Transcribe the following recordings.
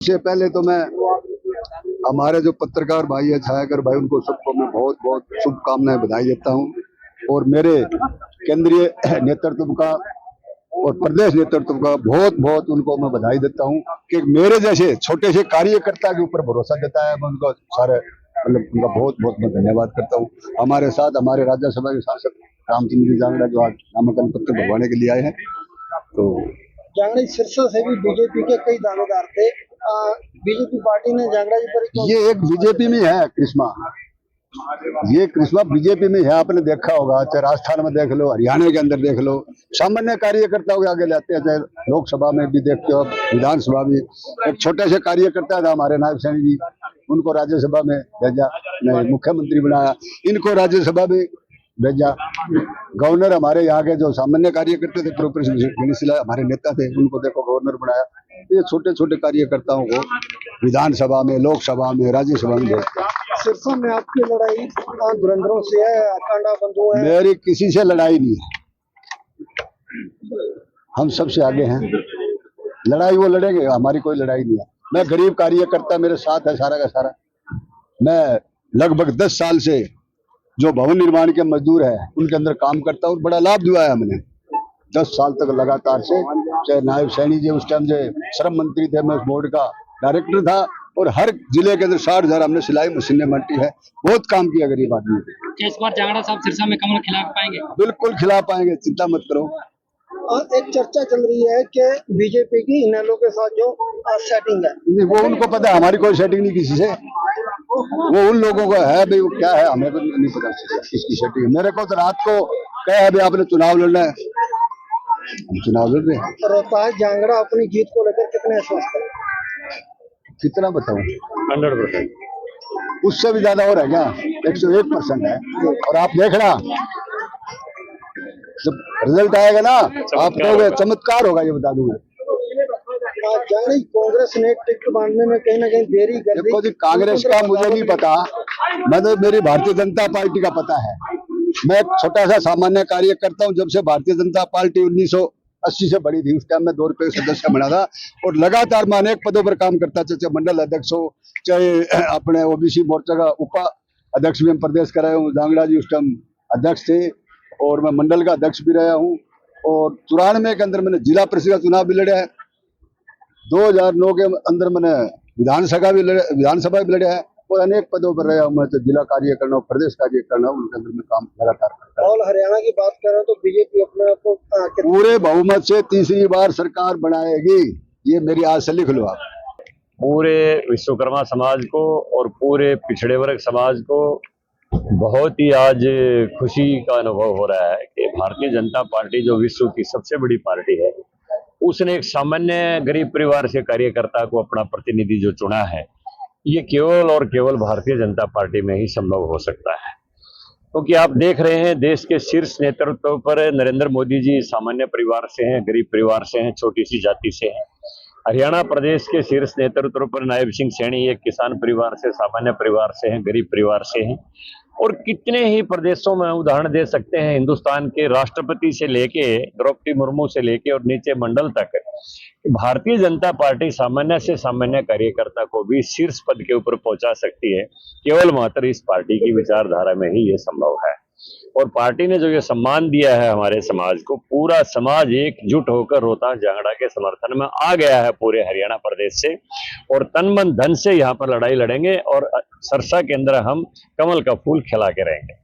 सबसे पहले तो मैं हमारे जो पत्रकार भाई है छायाकर भाई, उनको सबको मैं बहुत बहुत शुभकामनाएं बधाई देता हूं। और मेरे केंद्रीय नेतृत्व का और प्रदेश नेतृत्व का बहुत बहुत उनको मैं बधाई देता हूं कि मेरे जैसे छोटे से कार्यकर्ता के ऊपर भरोसा देता है। मैं उनको सारे उनका बहुत बहुत मैं धन्यवाद करता हूँ। हमारे साथ हमारे राज्यसभा के सांसद रामचंद्र जी जांगड़ा जो आज नामांकन पत्र भरवाने के लिए आए हैं। तो जांगड़ा सिरसा से भी बीजेपी के कई दावेदार थे। बीजेपी पार्टी ने जांगड़ा जी पर ये एक बीजेपी में है कृष्णा, ये कृष्णा बीजेपी में है। आपने देखा होगा, चाहे राजस्थान में देख लो, हरियाणा के अंदर देख लो, सामान्य कार्यकर्ताओं के आगे लाते हैं। चाहे लोकसभा में भी देखते हो, विधानसभा भी एक छोटे से कार्यकर्ता था हमारे नायब सैनी जी, उनको राज्यसभा में भेजा, मुख्यमंत्री बनाया, इनको राज्यसभा में भेजा। गवर्नर हमारे यहाँ के जो सामान्य कार्यकर्ता थे, प्रोफेसर हमारे नेता थे, उनको देखो गवर्नर बनाया। ये छोटे छोटे कार्यकर्ताओं को विधानसभा में, लोकसभा में, राज्यसभा में भेजते। सिरसा में आपकी लड़ाई धुरंधरों से है, कांडा बंधु है? मेरी किसी से लड़ाई नहीं है, हम सबसे आगे हैं। लड़ाई वो लड़ेंगे, हमारी कोई लड़ाई नहीं है। मैं गरीब कार्यकर्ता, मेरे साथ है सारा का सारा। मैं लगभग 10 साल से जो भवन निर्माण के मजदूर है उनके अंदर काम करता हूँ, बड़ा लाभ दिया है हमने 10 साल तक लगातार से। चाहे नायब सैनी जी उस टाइम जो श्रम मंत्री थे, मैं उस बोर्ड का डायरेक्टर था, और हर जिले के अंदर 60,000 हमने सिलाई मशीनें बांटी है। बहुत काम किया गरीब आदमी पे। इस बार जांगड़ा साहब सिरसा में कमल खिला पाएंगे? बिल्कुल खिला पाएंगे, चिंता मत करो। और एक चर्चा चल रही है कि बीजेपी की इनेलो के साथ जो सेटिंग है, वो उनको पता है, हमारी कोई सेटिंग नहीं किसी से। वो उन लोगों को है भाई, वो क्या है हमें को नहीं पता किसकी सेटिंग है। मेरे को तो रात को कहा है भाई आपने चुनाव लड़ना है, चुनाव लड़ रहे हैं। रोहतास जांगड़ा अपनी जीत को लेकर कितने आश्वस्त है? कितना बताऊं? 100%। उससे भी ज्यादा हो रहा है क्या? 101% है। और आप देखना जब रिजल्ट आएगा ना, आप कहोगे चमत्कार होगा, ये बता दूंगा। कांग्रेस ने टिकट बांटने में कहीं ना कहीं देरी कर दी। देखो जी, कांग्रेस का मुझे नहीं पता, मैं तो मेरी भारतीय जनता पार्टी का पता है। मैं एक छोटा सा सामान्य कार्यकर्ता हूँ। जब से भारतीय जनता पार्टी 1980 से बड़ी थी, उस टाइम में 2 रुपए सदस्य बना था, और लगातार मैं अनेक पदों पर काम करता था, चाहे मंडल अध्यक्ष हो, चाहे अपने ओबीसी मोर्चा का उपा अध्यक्ष भी हम प्रदेश का रहे हूँ। जांगड़ा जी उस टाइम अध्यक्ष थे, और मैं मंडल का अध्यक्ष भी रहा हूँ। और 94 के अंदर मैंने जिला परिषद का चुनाव भी लड़ा है। 2009 के अंदर मैंने विधानसभा भी लड़ा है, और अनेक पदों पर रहा हूँ। मैं तो जिला कार्य करना, प्रदेश कार्य करना, उनके अंदर में काम लगातार करता हूँ। और हरियाणा की बात करें तो बीजेपी अपने आप को पूरे बहुमत से तीसरी बार सरकार बनाएगी, ये मेरी आज से लिख लो आप। पूरे विश्वकर्मा समाज को और पूरे पिछड़े वर्ग समाज को बहुत ही आज खुशी का अनुभव हो रहा है कि भारतीय जनता पार्टी जो विश्व की सबसे बड़ी पार्टी है, उसने एक सामान्य गरीब परिवार से कार्यकर्ता को अपना प्रतिनिधि जो चुना है, ये केवल और केवल भारतीय जनता पार्टी में ही संभव हो सकता है। क्योंकि आप देख रहे हैं देश के शीर्ष नेतृत्व पर नरेंद्र मोदी जी सामान्य परिवार से हैं, गरीब परिवार से हैं, छोटी सी जाति से हैं। हरियाणा प्रदेश के शीर्ष नेतृत्व पर नायब सिंह सैनी एक किसान परिवार से, सामान्य परिवार से हैं, गरीब परिवार से हैं। और कितने ही प्रदेशों में उदाहरण दे सकते हैं, हिंदुस्तान के राष्ट्रपति से लेके द्रौपदी मुर्मू से लेके और नीचे मंडल तक भारतीय जनता पार्टी सामान्य से सामान्य कार्यकर्ता को भी शीर्ष पद के ऊपर पहुंचा सकती है, केवल मात्र इस पार्टी की विचारधारा में ही ये संभव है। और पार्टी ने जो ये सम्मान दिया है हमारे समाज को, पूरा समाज एकजुट होकर रोहतास जांगड़ा के समर्थन में आ गया है पूरे हरियाणा प्रदेश से, और तन मन धन से यहाँ पर लड़ाई लड़ेंगे, और सिरसा के अंदर हम कमल का फूल खिला के रहेंगे।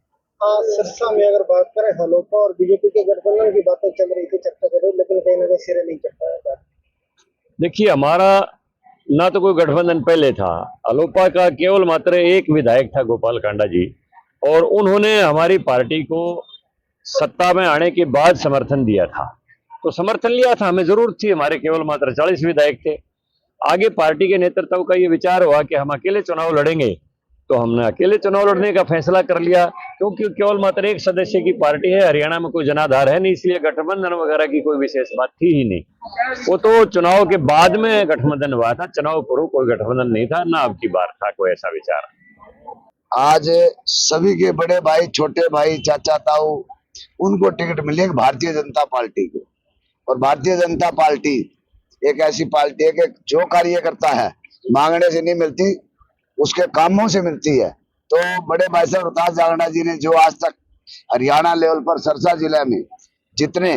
सिरसा में अगर बात करें, हलोपा और बीजेपी के गठबंधन की बातें चल रही थी, चर्चा कर रही, लेकिन कहीं ना कहीं सिरे नहीं चढ़ पाया। देखिए, हमारा ना तो कोई गठबंधन पहले था। अलोपा का केवल मात्र एक विधायक था, गोपाल कांडा जी, और उन्होंने हमारी पार्टी को सत्ता में आने के बाद समर्थन दिया था। तो समर्थन लिया था, हमें जरूरत थी, हमारे केवल मात्र 40 विधायक थे। आगे पार्टी के नेतृत्व का ये विचार हुआ कि हम अकेले चुनाव लड़ेंगे, तो हमने अकेले चुनाव लड़ने का फैसला कर लिया। क्योंकि केवल मात्र एक सदस्य की पार्टी है, हरियाणा में कोई जनाधार है नहीं, इसलिए गठबंधन वगैरह की कोई विशेष बात थी ही नहीं। वो तो चुनाव के बाद में गठबंधन हुआ था, चुनाव पूर्व कोई गठबंधन नहीं था, ना अब की बार था कोई ऐसा विचार। आज सभी के बड़े भाई, छोटे भाई, चाचा ताऊ, उनको टिकट मिलेगी भारतीय जनता पार्टी को। और भारतीय जनता पार्टी एक ऐसी पार्टी है कि जो कार्यकर्ता है मांगने से नहीं मिलती, उसके कामों से मिलती है। तो बड़े भाई साहब रोहतास जांगड़ा जी ने जो आज तक हरियाणा लेवल पर सिरसा जिले में जितने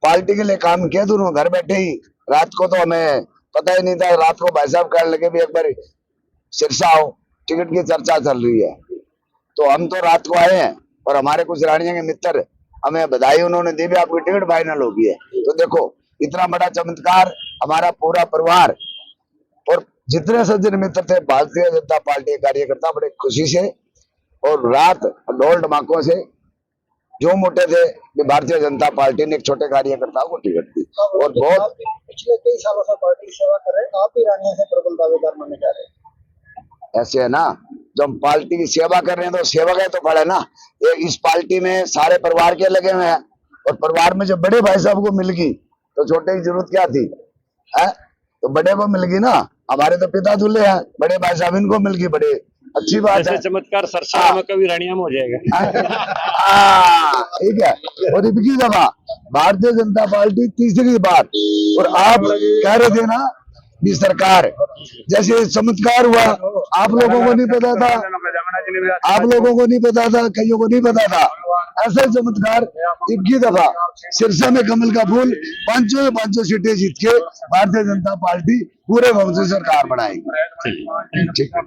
पार्टी के लिए काम किया, दोनों घर बैठे ही, रात को तो हमें पता ही नहीं था, रात को भाई साहब कहने लगे भी एक बार सिरसा आओ, टिकट की चर्चा चल रही है। तो हम तो रात को आए हैं और हमारे कुछ रानिया के मित्र हमें बधाई उन्होंने दी भी, आपकी टिकट फाइनल हो गई है। तो देखो इतना बड़ा चमत्कार, हमारा पूरा परिवार और जितने सज्जन मित्र थे भारतीय जनता पार्टी के कार्यकर्ता बड़े खुशी से और रात ढोल ढमाकों से जो मोटे थे कि भारतीय जनता पार्टी ने एक छोटे कार्यकर्ता को टिकट दी। और बहुत आप पिछले कई सालों से पार्टी की सेवा कर रहे हैं, आप ही रानिया से प्रबल दावेदार माने जा रहे हैं। ऐसे है ना, जब हम पार्टी की सेवा कर रहे हैं तो सेवक है तो खड़े ना। ये इस पार्टी में सारे परिवार के लगे हुए हैं और परिवार में जब बड़े भाई साहब को मिल गई तो छोटे की जरूरत क्या थी है? तो बड़े को मिल गई ना, हमारे तो पिता दूल्हे हैं, बड़े भाई साहब इनको मिल गई, बड़े अच्छी बात ऐसे है। चमत्कार सरसा में कभी रानिया में हो जाएगा। ठीक है। और इनकी दफा भारतीय जनता पार्टी तीसरी बार, और आप कह रहे थे ना कि सरकार जैसे चमत्कार हुआ, आप लोगों को नहीं पता था, आप लोगों को नहीं पता था, कईयों को नहीं पता था, ऐसा चमत्कार इनकी दफा सिरसा में कमल का फूल 5 सीटें जीत के भारतीय जनता पार्टी पूरे वंश से सरकार बनाएगी। ठीक है।